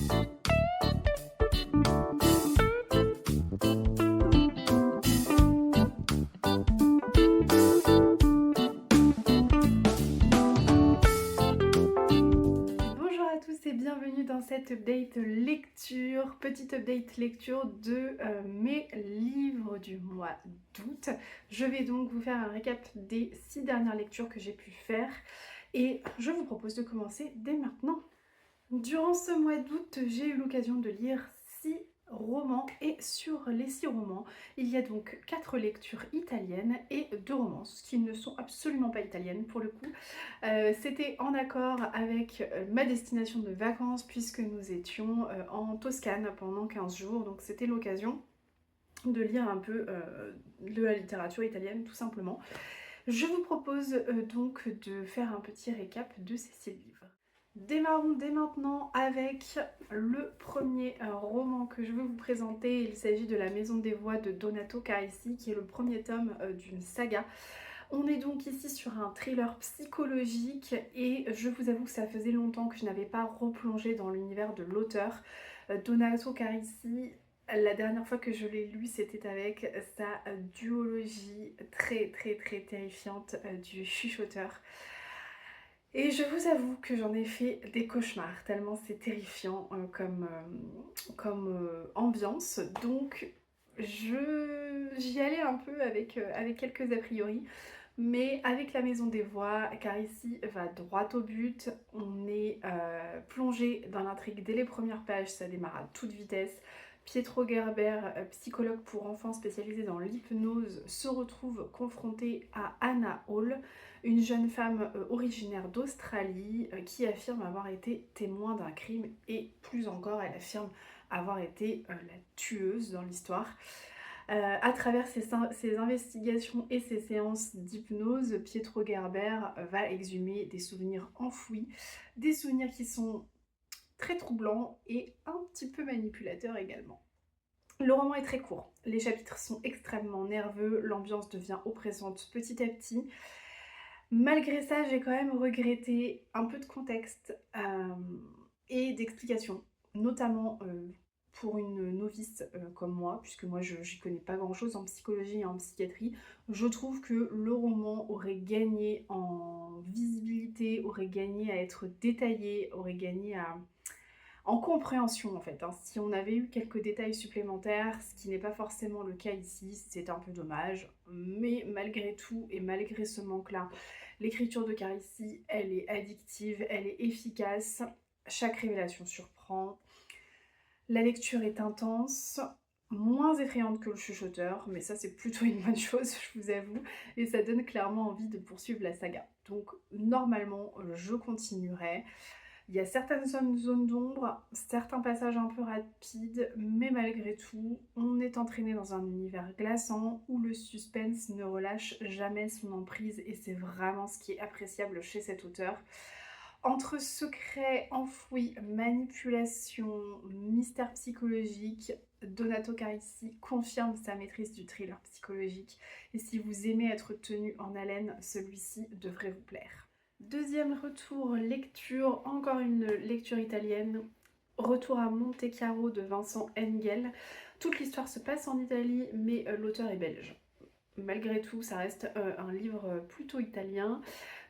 Bonjour à tous et bienvenue dans cette update lecture, petite update lecture de mes livres du mois d'août. Je vais donc vous faire un récap des 6 dernières lectures que j'ai pu faire et je vous propose de commencer dès maintenant. Durant ce mois d'août, j'ai eu l'occasion de lire 6 romans et sur les 6 romans, il y a donc 4 lectures italiennes et 2 romances qui ne sont absolument pas italiennes pour le coup. C'était en accord avec ma destination de vacances puisque nous étions en Toscane pendant 15 jours, donc c'était l'occasion de lire un peu de la littérature italienne tout simplement. Je vous propose donc de faire un petit récap de ces 6 livres. Démarrons dès maintenant avec le premier roman que je veux vous présenter. Il s'agit de La Maison des Voix de Donato Carisi, qui est le premier tome d'une saga. On est donc ici sur un thriller psychologique et je vous avoue que ça faisait longtemps que je n'avais pas replongé dans l'univers de l'auteur. Donato Carisi, la dernière fois que je l'ai lu, c'était avec sa duologie très terrifiante du chuchoteur. Et je vous avoue que j'en ai fait des cauchemars, tellement c'est terrifiant comme ambiance. Donc j'y allais un peu avec quelques a priori. Mais avec La Maison des Voix, Carisi va droit au but. On est plongé dans l'intrigue dès les premières pages, ça démarre à toute vitesse. Pietro Gerber, psychologue pour enfants spécialisé dans l'hypnose, se retrouve confronté à Anna Hall, une jeune femme originaire d'Australie qui affirme avoir été témoin d'un crime et plus encore, elle affirme avoir été la tueuse dans l'histoire. À travers ses investigations et ses séances d'hypnose, Pietro Gerber va exhumer des souvenirs enfouis, des souvenirs qui sont très troublants et un petit peu manipulateurs également. Le roman est très court, les chapitres sont extrêmement nerveux, l'ambiance devient oppressante petit à petit. Malgré ça, j'ai quand même regretté un peu de contexte et d'explications, notamment pour une novice comme moi, puisque moi j'y connais pas grand chose en psychologie et en psychiatrie. Je trouve que le roman aurait gagné en visibilité, aurait gagné à être détaillé, aurait gagné en compréhension en fait. Si on avait eu quelques détails supplémentaires, ce qui n'est pas forcément le cas ici, c'est un peu dommage. Mais malgré tout et malgré ce manque-là, l'écriture de Carisi, elle est addictive, elle est efficace. Chaque révélation surprend. La lecture est intense, moins effrayante que le chuchoteur, mais ça c'est plutôt une bonne chose, je vous avoue, et ça donne clairement envie de poursuivre la saga. Donc normalement, je continuerai. Il y a certaines zones d'ombre, certains passages un peu rapides, mais malgré tout, on est entraîné dans un univers glaçant où le suspense ne relâche jamais son emprise et c'est vraiment ce qui est appréciable chez cet auteur. Entre secrets enfouis, manipulation, mystère psychologique, Donato Carisi confirme sa maîtrise du thriller psychologique et si vous aimez être tenu en haleine, celui-ci devrait vous plaire. Deuxième retour lecture, encore une lecture italienne, Retour à Monte Chiaro de Vincent Engel. Toute l'histoire se passe en Italie, mais l'auteur est belge. Malgré tout, ça reste un livre plutôt italien.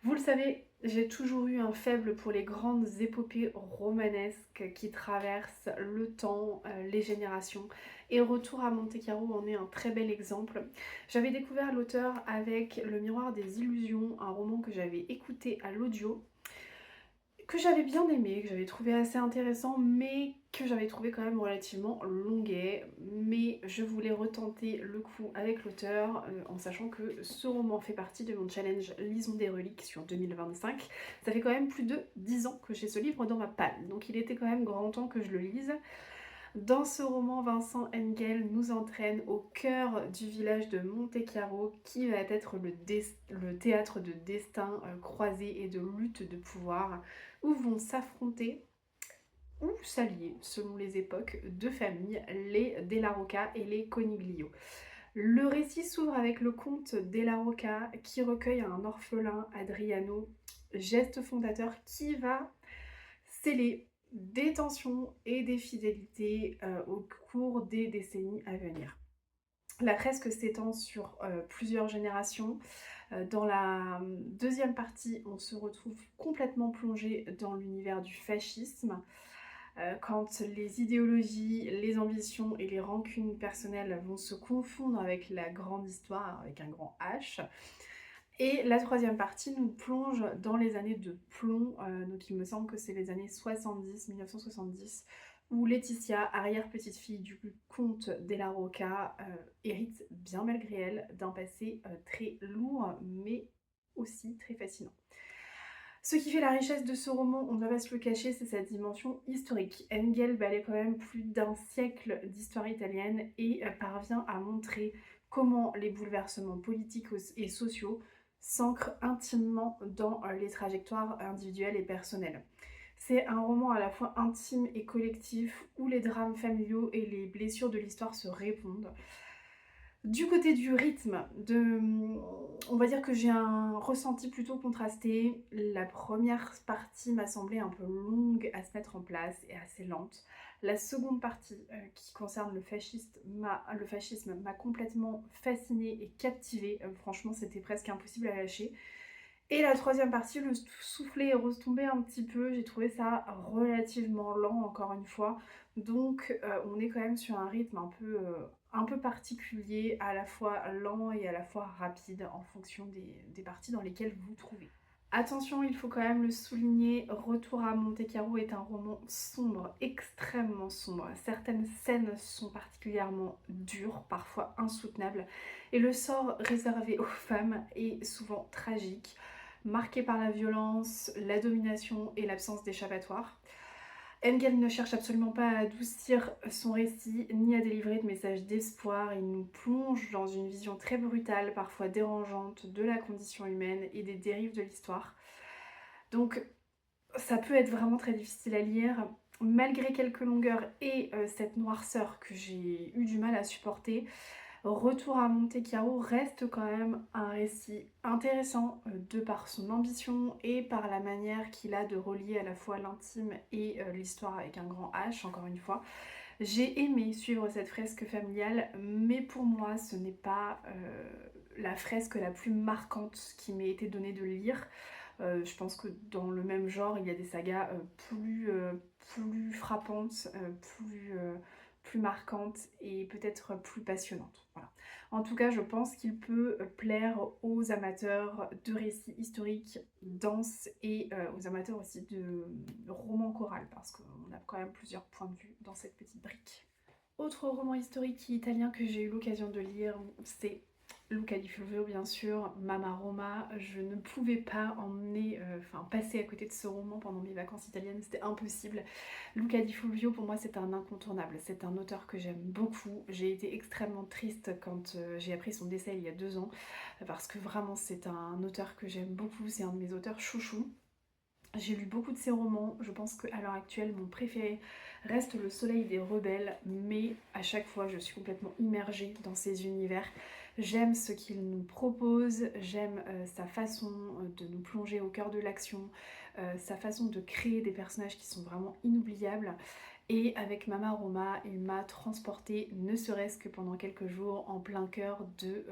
Vous le savez, j'ai toujours eu un faible pour les grandes épopées romanesques qui traversent le temps, les générations. Et Retour à Monte Chiaro en est un très bel exemple. J'avais découvert l'auteur avec Le Miroir des Illusions, un roman que j'avais écouté à l'audio, que j'avais bien aimé, que j'avais trouvé assez intéressant, mais que j'avais trouvé quand même relativement longuet. Mais je voulais retenter le coup avec l'auteur en sachant que ce roman fait partie de mon challenge Lisons des reliques sur 2025. Ça fait quand même plus de 10 ans que j'ai ce livre dans ma palle, donc il était quand même grand temps que je le lise. Dans ce roman, Vincent Engel nous entraîne au cœur du village de Monte Chiaro qui va être le théâtre de destins croisés et de lutte de pouvoir où vont s'affronter ou s'allier, selon les époques, deux familles, les Della Rocca et les Coniglio. Le récit s'ouvre avec le comte Della Rocca qui recueille un orphelin, Adriano, geste fondateur qui va sceller des tensions et des fidélités au cours des décennies à venir. La fresque s'étend sur plusieurs générations. Dans la deuxième partie, on se retrouve complètement plongé dans l'univers du fascisme, quand les idéologies, les ambitions et les rancunes personnelles vont se confondre avec la grande histoire, avec un grand H. Et la troisième partie nous plonge dans les années de plomb, donc il me semble que c'est les années 70, 1970, où Laetitia, arrière-petite-fille du comte Della Rocca, hérite, bien malgré elle, d'un passé très lourd, mais aussi très fascinant. Ce qui fait la richesse de ce roman, on ne va pas se le cacher, c'est sa dimension historique. Engel balaie quand même plus d'un siècle d'histoire italienne et parvient à montrer comment les bouleversements politiques et sociaux s'ancrent intimement dans les trajectoires individuelles et personnelles. C'est un roman à la fois intime et collectif où les drames familiaux et les blessures de l'histoire se répondent. Du côté du rythme, on va dire que j'ai un ressenti plutôt contrasté. La première partie m'a semblé un peu longue à se mettre en place et assez lente. La seconde partie, qui concerne le fascisme, m'a complètement fascinée et captivée. Franchement, c'était presque impossible à lâcher. Et la troisième partie, le soufflet est retombé un petit peu. J'ai trouvé ça relativement lent, encore une fois. Donc, on est quand même sur un rythme un peu particulier, à la fois lent et à la fois rapide, en fonction des parties dans lesquelles vous vous trouvez. Attention, il faut quand même le souligner, Retour à Monte Carlo est un roman sombre, extrêmement sombre. Certaines scènes sont particulièrement dures, parfois insoutenables, et le sort réservé aux femmes est souvent tragique, marqué par la violence, la domination et l'absence d'échappatoire. Engel ne cherche absolument pas à adoucir son récit, ni à délivrer de messages d'espoir. Il nous plonge dans une vision très brutale, parfois dérangeante, de la condition humaine et des dérives de l'histoire. Donc, ça peut être vraiment très difficile à lire, malgré quelques longueurs et cette noirceur que j'ai eu du mal à supporter. Retour à Monte Carlo reste quand même un récit intéressant de par son ambition et par la manière qu'il a de relier à la fois l'intime et l'histoire avec un grand H, encore une fois. J'ai aimé suivre cette fresque familiale, mais pour moi ce n'est pas la fresque la plus marquante qui m'ait été donnée de lire. Je pense que dans le même genre, il y a des sagas plus frappantes, plus marquantes et peut-être plus passionnantes. Voilà. En tout cas, je pense qu'il peut plaire aux amateurs de récits historiques, denses et aux amateurs aussi de romans choral, parce qu'on a quand même plusieurs points de vue dans cette petite brique. Autre roman historique italien que j'ai eu l'occasion de lire, c'est Luca di Fulvio, bien sûr, Mama Roma. Je ne pouvais pas passer à côté de ce roman pendant mes vacances italiennes, c'était impossible. Luca di Fulvio, pour moi, c'est un incontournable. C'est un auteur que j'aime beaucoup. J'ai été extrêmement triste quand j'ai appris son décès il y a 2 ans, parce que vraiment, c'est un auteur que j'aime beaucoup. C'est un de mes auteurs chouchous. J'ai lu beaucoup de ses romans, je pense qu'à l'heure actuelle mon préféré reste Le Soleil des Rebelles, mais à chaque fois je suis complètement immergée dans ses univers. J'aime ce qu'il nous propose, j'aime sa façon de nous plonger au cœur de l'action, sa façon de créer des personnages qui sont vraiment inoubliables. Et avec Mama Roma, il m'a transportée, ne serait-ce que pendant quelques jours, en plein cœur de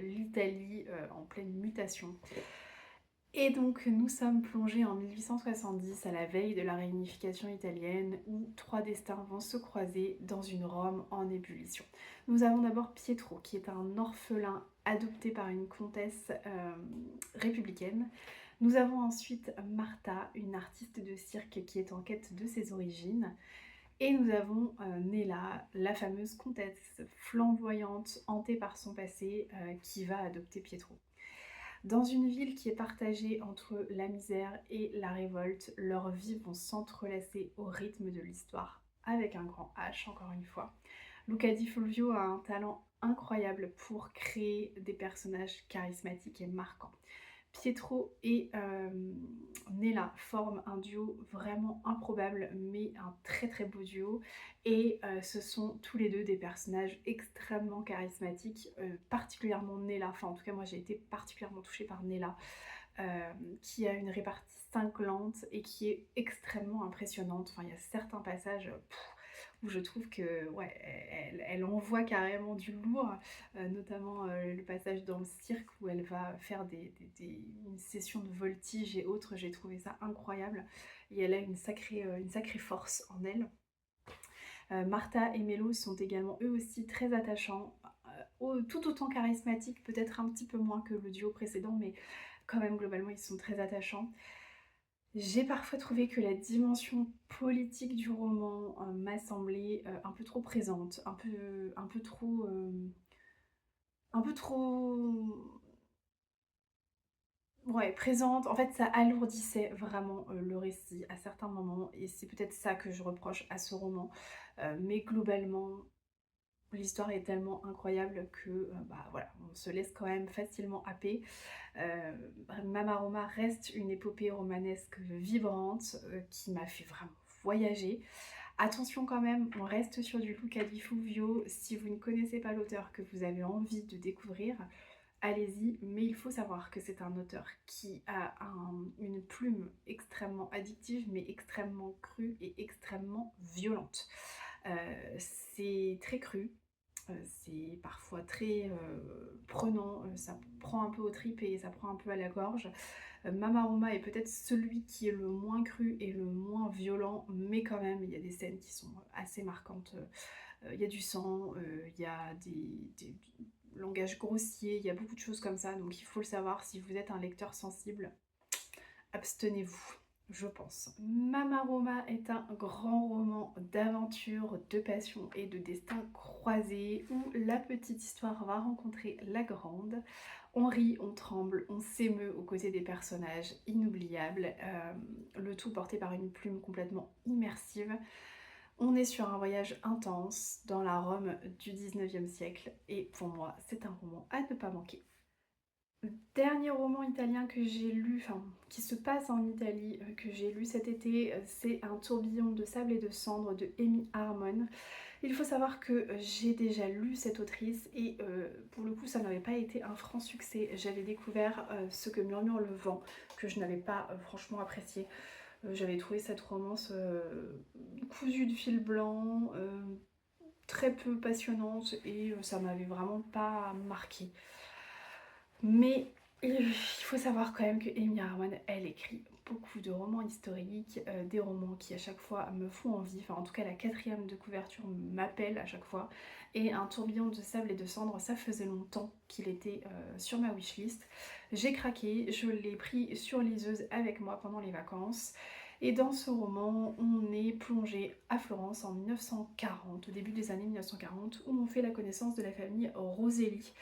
l'Italie en pleine mutation. Et donc nous sommes plongés en 1870 à la veille de la réunification italienne où 3 destins vont se croiser dans une Rome en ébullition. Nous avons d'abord Pietro qui est un orphelin adopté par une comtesse républicaine. Nous avons ensuite Martha, une artiste de cirque qui est en quête de ses origines. Et nous avons Nella, la fameuse comtesse flamboyante hantée par son passé qui va adopter Pietro. Dans une ville qui est partagée entre la misère et la révolte, leurs vies vont s'entrelacer au rythme de l'histoire, avec un grand H encore une fois. Luca Di Fulvio a un talent incroyable pour créer des personnages charismatiques et marquants. Pietro et Nella forment un duo vraiment improbable, mais un très très beau duo. Et ce sont tous les deux des personnages extrêmement charismatiques, particulièrement Nella. Enfin, en tout cas, moi j'ai été particulièrement touchée par Nella qui a une répartie cinglante et qui est extrêmement impressionnante. Enfin, il y a certains passages où je trouve que ouais, elle envoie carrément du lourd, notamment le passage dans le cirque où elle va faire une session de voltige et autres. J'ai trouvé ça incroyable et elle a une sacrée force en elle. Martha et Mélo sont également eux aussi très attachants, tout autant charismatiques, peut-être un petit peu moins que le duo précédent, mais quand même globalement ils sont très attachants. J'ai parfois trouvé que la dimension politique du roman m'a semblé un peu trop présente, un peu trop ouais, présente. En fait, ça alourdissait vraiment le récit à certains moments, et c'est peut-être ça que je reproche à ce roman. Mais globalement, l'histoire est tellement incroyable que bah voilà, on se laisse quand même facilement happer. Euh, Mama Roma reste une épopée romanesque vibrante qui m'a fait vraiment voyager. Attention quand même, on reste sur du Luca di Fulvio. Si vous ne connaissez pas l'auteur que vous avez envie de découvrir, allez-y, mais il faut savoir que c'est un auteur qui a une plume extrêmement addictive, mais extrêmement crue et extrêmement violente. C'est très cru, c'est parfois très prenant, ça prend un peu aux tripes et ça prend un peu à la gorge. Mama Roma est peut-être celui qui est le moins cru et le moins violent, mais quand même il y a des scènes qui sont assez marquantes. Il y a du sang, il y a des langages grossiers, il y a beaucoup de choses comme ça, donc il faut le savoir, si vous êtes un lecteur sensible, abstenez-vous, je pense. Mama Roma est un grand roman d'aventure, de passion et de destin croisé où la petite histoire va rencontrer la grande. On rit, on tremble, on s'émeut aux côtés des personnages inoubliables, le tout porté par une plume complètement immersive. On est sur un voyage intense dans la Rome du 19e siècle et pour moi c'est un roman à ne pas manquer. Le dernier roman italien que j'ai lu, enfin qui se passe en Italie, que j'ai lu cet été, c'est Un tourbillon de sable et de cendres de Amy Harmon. Il faut savoir que j'ai déjà lu cette autrice et pour le coup ça n'avait pas été un franc succès. J'avais découvert Ce que murmure le vent, que je n'avais pas franchement apprécié. J'avais trouvé cette romance cousue de fil blanc, très peu passionnante et ça m'avait vraiment pas marqué. Mais il faut savoir quand même que Amy Harmon, elle écrit beaucoup de romans historiques, des romans qui à chaque fois me font envie, enfin en tout cas la quatrième de couverture m'appelle à chaque fois, et Un tourbillon de sable et de cendres, ça faisait longtemps qu'il était sur ma wishlist. J'ai craqué, je l'ai pris sur liseuse avec moi pendant les vacances, et dans ce roman, on est plongé à Florence en 1940, au début des années 1940, où on fait la connaissance de la famille Roselli.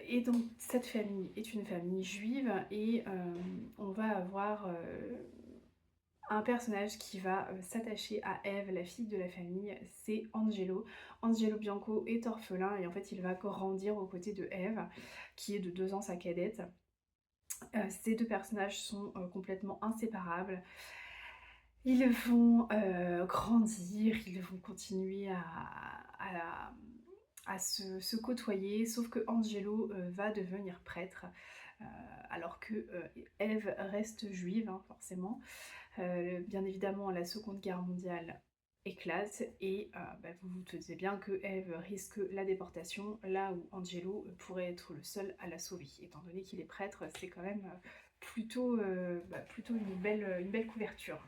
Et donc cette famille est une famille juive et on va avoir un personnage qui va s'attacher à Eve, la fille de la famille, c'est Angelo. Angelo Bianco est orphelin et en fait il va grandir aux côtés de Eve, qui est de 2 ans sa cadette. Ces deux personnages sont complètement inséparables. Ils vont grandir, ils vont continuer à se côtoyer, sauf que Angelo va devenir prêtre, alors que Ève reste juive, hein, forcément. Bien évidemment, la Seconde Guerre mondiale éclate et bah, vous vous doutez bien que Ève risque la déportation, là où Angelo pourrait être le seul à la sauver. Étant donné qu'il est prêtre, c'est quand même plutôt une belle couverture.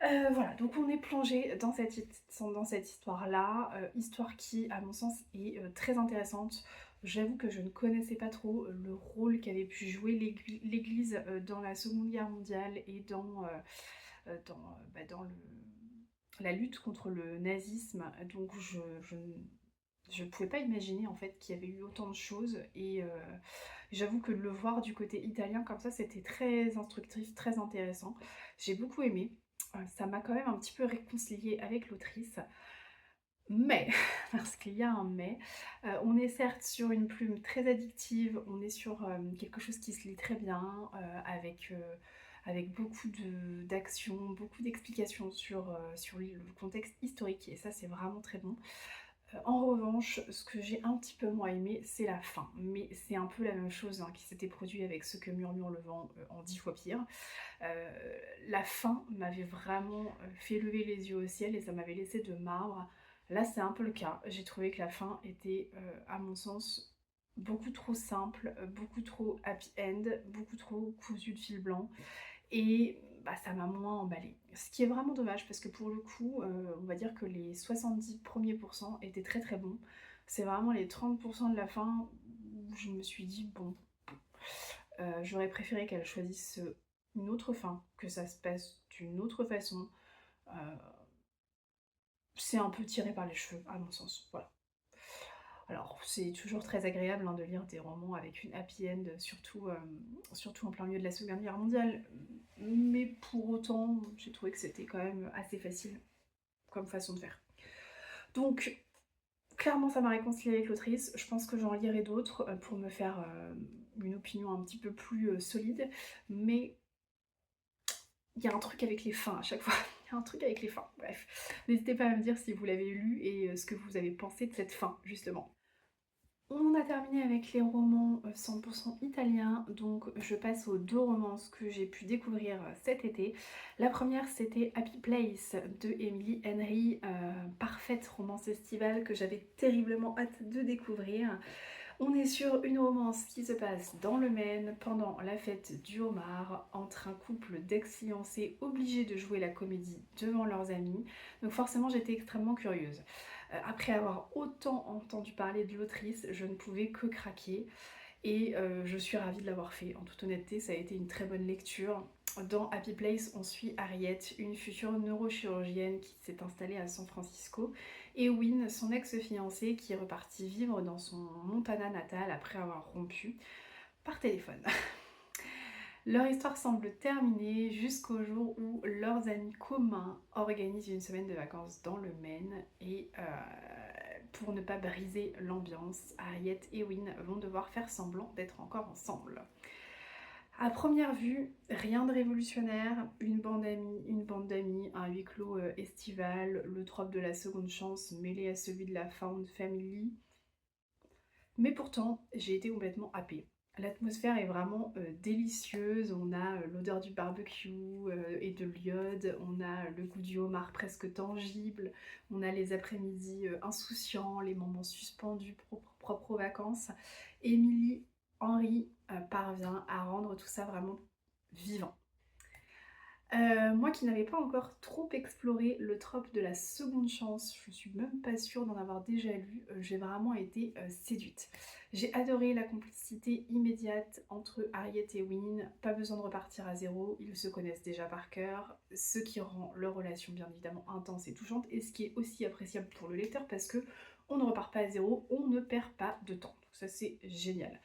Voilà, donc on est plongé dans cette histoire-là, histoire qui, à mon sens, est très intéressante. J'avoue que je ne connaissais pas trop le rôle qu'avait pu jouer l'Église dans la Seconde Guerre mondiale et dans la lutte contre le nazisme. Donc je ne pouvais pas imaginer en fait qu'il y avait eu autant de choses et j'avoue que de le voir du côté italien comme ça, c'était très instructif, très intéressant. J'ai beaucoup aimé. Ça m'a quand même un petit peu réconciliée avec l'autrice. Mais, parce qu'il y a un mais, on est certes sur une plume très addictive, on est sur quelque chose qui se lit très bien, avec beaucoup d'action, beaucoup d'explications sur le contexte historique, et ça c'est vraiment très bon. En revanche, ce que j'ai un petit peu moins aimé, c'est la fin. Mais c'est un peu la même chose hein, qui s'était produit avec Ce que murmure le vent en 10 fois pire. La fin m'avait vraiment fait lever les yeux au ciel et ça m'avait laissé de marbre. Là, c'est un peu le cas. J'ai trouvé que la fin était, à mon sens, beaucoup trop simple, beaucoup trop happy end, beaucoup trop cousu de fil blanc. Et bah, ça m'a moins emballée. Ce qui est vraiment dommage parce que pour le coup, on va dire que les 70 premiers pourcents étaient très très bons. C'est vraiment les 30% de la fin où je me suis dit, bon, j'aurais préféré qu'elle choisisse une autre fin, que ça se passe d'une autre façon. Euh, c'est un peu tiré par les cheveux, à mon sens. Voilà. Alors, c'est toujours très agréable hein, de lire des romans avec une happy end, surtout en plein milieu de la Seconde Guerre mondiale. Mais pour autant, j'ai trouvé que c'était quand même assez facile comme façon de faire. Donc, clairement, ça m'a réconciliée avec l'autrice. Je pense que j'en lirai d'autres pour me faire une opinion un petit peu plus solide. Mais il y a un truc avec les fins à chaque fois. Il y a un truc avec les fins. Bref, n'hésitez pas à me dire si vous l'avez lu et ce que vous avez pensé de cette fin, justement. On a terminé avec les romans 100% italiens, donc je passe aux deux romances que j'ai pu découvrir cet été. La première c'était Happy Place de Emily Henry, parfaite romance estivale que j'avais terriblement hâte de découvrir. On est sur une romance qui se passe dans le Maine pendant la fête du homard entre un couple d'ex-fiancés obligés de jouer la comédie devant leurs amis. Donc forcément j'étais extrêmement curieuse. Après avoir autant entendu parler de l'autrice, je ne pouvais que craquer et je suis ravie de l'avoir fait. En toute honnêteté, ça a été une très bonne lecture. Dans Happy Place, on suit Harriet, une future neurochirurgienne qui s'est installée à San Francisco, et Win, son ex-fiancé, qui est reparti vivre dans son Montana natal après avoir rompu par téléphone. Leur histoire semble terminée jusqu'au jour où leurs amis communs organisent une semaine de vacances dans le Maine et pour ne pas briser l'ambiance, Harriet et Win vont devoir faire semblant d'être encore ensemble. À première vue, rien de révolutionnaire, une bande d'amis, un huis clos estival, le trope de la seconde chance mêlé à celui de la found family. Mais pourtant, j'ai été complètement happée. L'atmosphère est vraiment délicieuse, on a l'odeur du barbecue et de l'iode, on a le goût du homard presque tangible, on a les après-midi insouciants, les moments suspendus propres aux vacances. Émilie Henry parvient à rendre tout ça vraiment vivant. Moi qui n'avais pas encore trop exploré le trope de la seconde chance, je suis même pas sûre d'en avoir déjà lu, j'ai vraiment été séduite. J'ai adoré la complicité immédiate entre Harriet et Win, pas besoin de repartir à zéro, ils se connaissent déjà par cœur, ce qui rend leur relation bien évidemment intense et touchante, et ce qui est aussi appréciable pour le lecteur parce que on ne repart pas à zéro, on ne perd pas de temps. Donc ça c'est génial.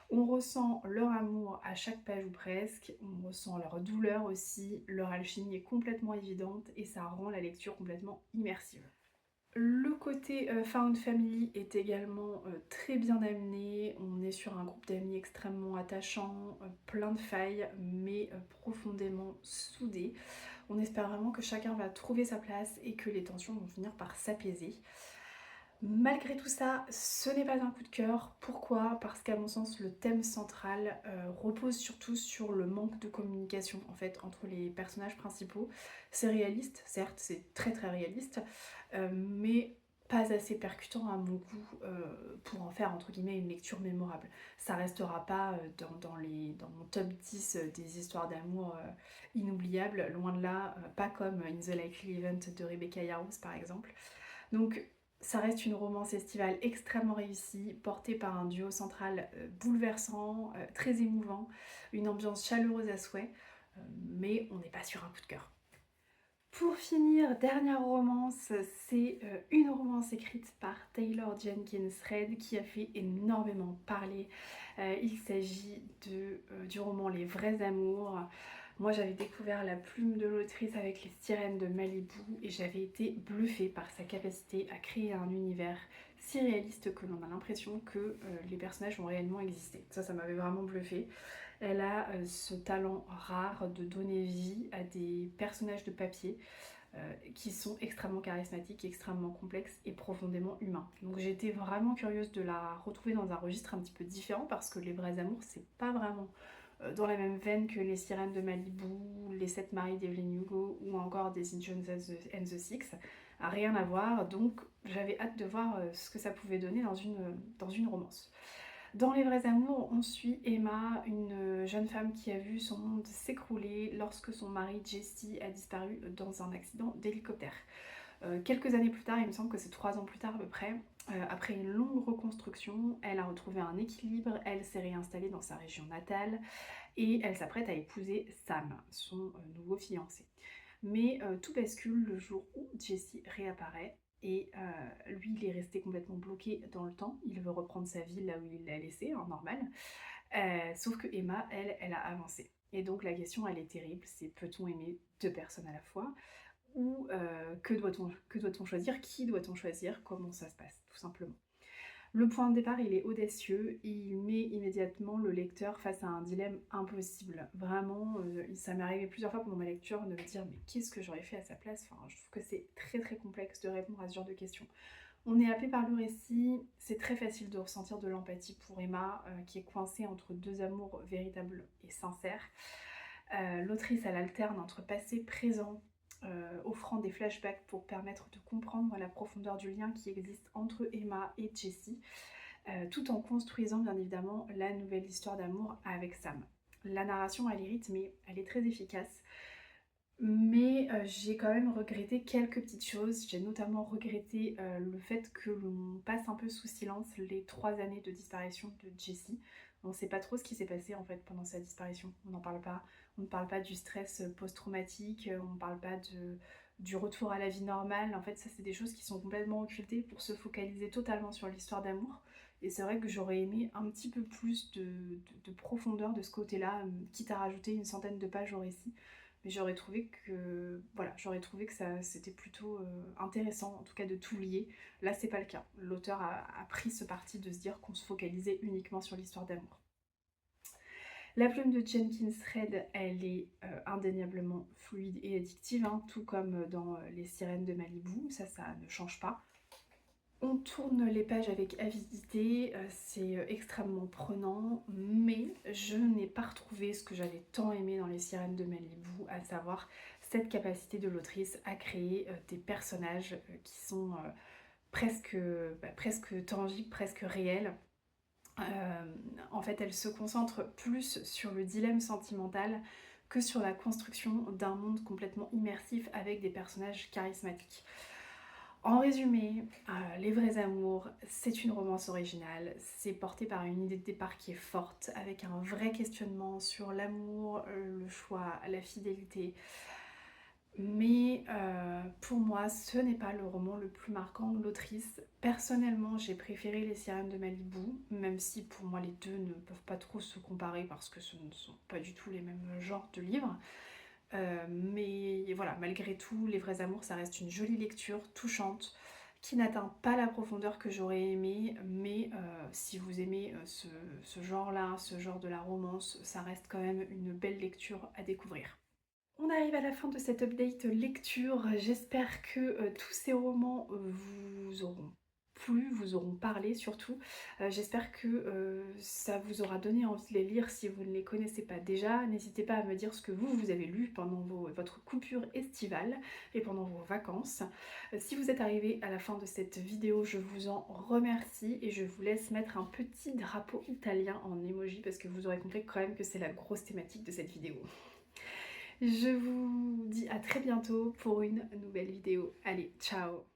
On ressent leur amour à chaque page ou presque, on ressent leur douleur aussi, leur alchimie est complètement évidente et ça rend la lecture complètement immersive. Le côté Found Family est également très bien amené, on est sur un groupe d'amis extrêmement attachant, plein de failles mais profondément soudés. On espère vraiment que chacun va trouver sa place et que les tensions vont finir par s'apaiser. Malgré tout ça, ce n'est pas un coup de cœur. Pourquoi? Parce qu'à mon sens, le thème central repose surtout sur le manque de communication en fait entre les personnages principaux. C'est réaliste, certes, c'est très très réaliste, mais pas assez percutant à mon goût pour en faire entre guillemets une lecture mémorable. Ça restera pas dans mon top 10 des histoires d'amour inoubliables, loin de là, pas comme In the Likely Event de Rebecca Yarros par exemple. Donc ça reste une romance estivale extrêmement réussie, portée par un duo central bouleversant, très émouvant, une ambiance chaleureuse à souhait, mais on n'est pas sur un coup de cœur. Pour finir, dernière romance, c'est une romance écrite par Taylor Jenkins Reid qui a fait énormément parler. Il s'agit du roman Les Vrais Amours. Moi j'avais découvert la plume de l'autrice avec Les Sirènes de Malibu et j'avais été bluffée par sa capacité à créer un univers si réaliste que l'on a l'impression que les personnages ont réellement existé. Ça m'avait vraiment bluffée. Elle a ce talent rare de donner vie à des personnages de papier qui sont extrêmement charismatiques, extrêmement complexes et profondément humains. Donc j'ai été vraiment curieuse de la retrouver dans un registre un petit peu différent parce que Les Vrais Amours, c'est pas vraiment dans la même veine que Les Sirènes de Malibu, Les Sept Maris d'Evelyn Hugo ou encore Des Jones and the Six. Rien à voir, donc j'avais hâte de voir ce que ça pouvait donner dans une romance. Dans Les Vrais Amours, on suit Emma, une jeune femme qui a vu son monde s'écrouler lorsque son mari Jesse a disparu dans un accident d'hélicoptère. Quelques années plus tard, il me semble que c'est 3 ans plus tard à peu près, après une longue reconstruction, elle a retrouvé un équilibre, elle s'est réinstallée dans sa région natale et elle s'apprête à épouser Sam, son nouveau fiancé. Mais tout bascule le jour où Jesse réapparaît et lui il est resté complètement bloqué dans le temps, il veut reprendre sa vie là où il l'a laissé, en normal, sauf que Emma, elle a avancé. Et donc la question elle est terrible, c'est peut-on aimer 2 personnes à la fois ou que doit-on choisir, qui doit-on choisir, comment ça se passe tout simplement. Le point de départ, il est audacieux, il met immédiatement le lecteur face à un dilemme impossible. Vraiment, ça m'est arrivé plusieurs fois pendant ma lecture de me dire mais qu'est-ce que j'aurais fait à sa place. Enfin, je trouve que c'est très très complexe de répondre à ce genre de questions. On est happé par le récit, c'est très facile de ressentir de l'empathie pour Emma, qui est coincée entre 2 amours véritables et sincères. L'autrice, elle alterne entre passé, présent, offrant des flashbacks pour permettre de comprendre la profondeur du lien qui existe entre Emma et Jessie, tout en construisant bien évidemment la nouvelle histoire d'amour avec Sam. La narration elle est rythmée, elle est très efficace, mais j'ai quand même regretté quelques petites choses. J'ai notamment regretté le fait que l'on passe un peu sous silence les 3 années de disparition de Jessie. On ne sait pas trop ce qui s'est passé en fait pendant sa disparition, on n'en parle pas. On ne parle pas du stress post-traumatique, on ne parle pas du retour à la vie normale. En fait, ça c'est des choses qui sont complètement occultées pour se focaliser totalement sur l'histoire d'amour. Et c'est vrai que j'aurais aimé un petit peu plus de profondeur de ce côté-là, quitte à rajouter une centaine de pages au récit. Mais j'aurais trouvé que voilà, ça c'était plutôt intéressant en tout cas de tout lier. Là c'est pas le cas. L'auteur a pris ce parti de se dire qu'on se focalisait uniquement sur l'histoire d'amour. La plume de Jenkins Reid, elle est indéniablement fluide et addictive, hein, tout comme dans Les Sirènes de Malibu, ça ne change pas. On tourne les pages avec avidité, c'est extrêmement prenant, mais je n'ai pas retrouvé ce que j'avais tant aimé dans Les Sirènes de Malibu, à savoir cette capacité de l'autrice à créer des personnages qui sont presque tangibles, presque réels. En fait, elle se concentre plus sur le dilemme sentimental que sur la construction d'un monde complètement immersif avec des personnages charismatiques. En résumé, Les Vrais Amours, c'est une romance originale, c'est porté par une idée de départ qui est forte, avec un vrai questionnement sur l'amour, le choix, la fidélité. Mais pour moi, ce n'est pas le roman le plus marquant de l'autrice. Personnellement, j'ai préféré Les Sirènes de Malibu, même si pour moi les deux ne peuvent pas trop se comparer parce que ce ne sont pas du tout les mêmes genres de livres. Mais voilà, malgré tout, Les Vrais Amours, ça reste une jolie lecture, touchante, qui n'atteint pas la profondeur que j'aurais aimé, mais si vous aimez ce genre-là, ce genre de la romance, ça reste quand même une belle lecture à découvrir. On arrive à la fin de cette update lecture. J'espère que tous ces romans vous auront plu, vous auront parlé surtout. J'espère que ça vous aura donné envie de les lire si vous ne les connaissez pas déjà. N'hésitez pas à me dire ce que vous avez lu pendant votre coupure estivale et pendant vos vacances. Si vous êtes arrivé à la fin de cette vidéo, je vous en remercie et je vous laisse mettre un petit drapeau italien en emoji parce que vous aurez compris quand même que c'est la grosse thématique de cette vidéo. Je vous dis à très bientôt pour une nouvelle vidéo. Allez, ciao!